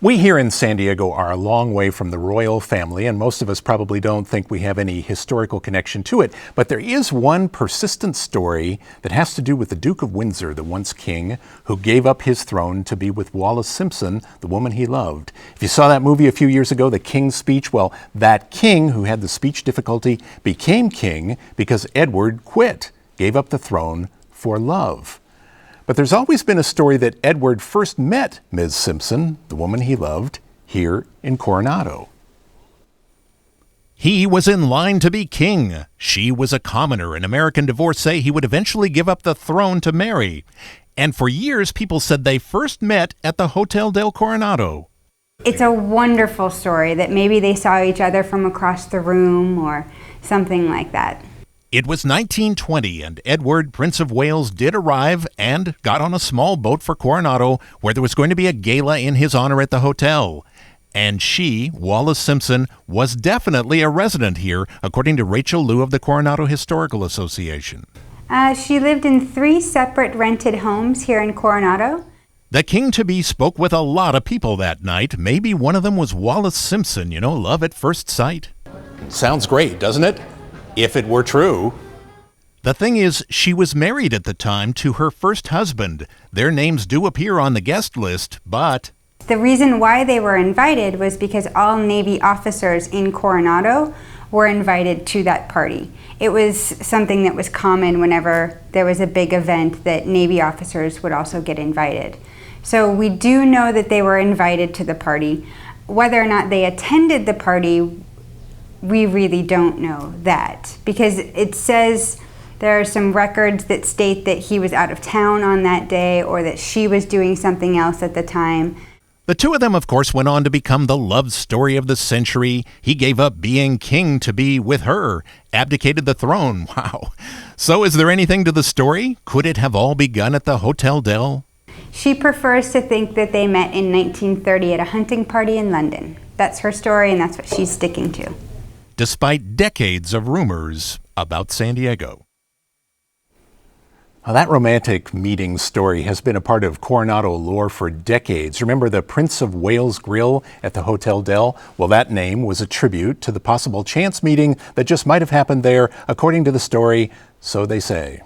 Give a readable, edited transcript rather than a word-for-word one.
We here in San Diego are a long way from the royal family, and most of us probably don't think we have any historical connection to it. But there is one persistent story that has to do with the Duke of Windsor, the once king, who gave up his throne to be with Wallis Simpson, the woman he loved. If you saw that movie a few years ago, The King's Speech, well, that king who had the speech difficulty became king because Edward quit, gave up the throne for love. But there's always been a story that Edward first met Ms. Simpson, the woman he loved, here in Coronado. He was in line to be king. She was a commoner, an American divorcee he would eventually give up the throne to marry. And for years, people said they first met at the Hotel Del Coronado. It's a wonderful story that maybe they saw each other from across the room or something like that. It was 1920, and Edward, Prince of Wales, did arrive and got on a small boat for Coronado, where there was going to be a gala in his honor at the hotel. And she, Wallis Simpson, was definitely a resident here, according to Rachel Liu of the Coronado Historical Association. She lived in 3 separate rented homes here in Coronado. The king-to-be spoke with a lot of people that night. Maybe one of them was Wallis Simpson, love at first sight. Sounds great, doesn't it? If it were true. The thing is, she was married at the time to her first husband. Their names do appear on the guest list, but the reason why they were invited was because all Navy officers in Coronado were invited to that party. It was something that was common whenever there was a big event that Navy officers would also get invited. So we do know that they were invited to the party. Whether or not they attended the party, we really don't know that, because it says there are some records that state that he was out of town on that day or that she was doing something else at the time. The two of them, of course, went on to become the love story of the century. He gave up being king to be with her, abdicated the throne. Wow. So is there anything to the story? Could it have all begun at the Hotel Del? She prefers to think that they met in 1930 at a hunting party in London. That's her story, and that's what she's sticking to, despite decades of rumors about San Diego. Well, that romantic meeting story has been a part of Coronado lore for decades. Remember the Prince of Wales Grill at the Hotel Del? Well, that name was a tribute to the possible chance meeting that just might have happened there, according to the story, so they say.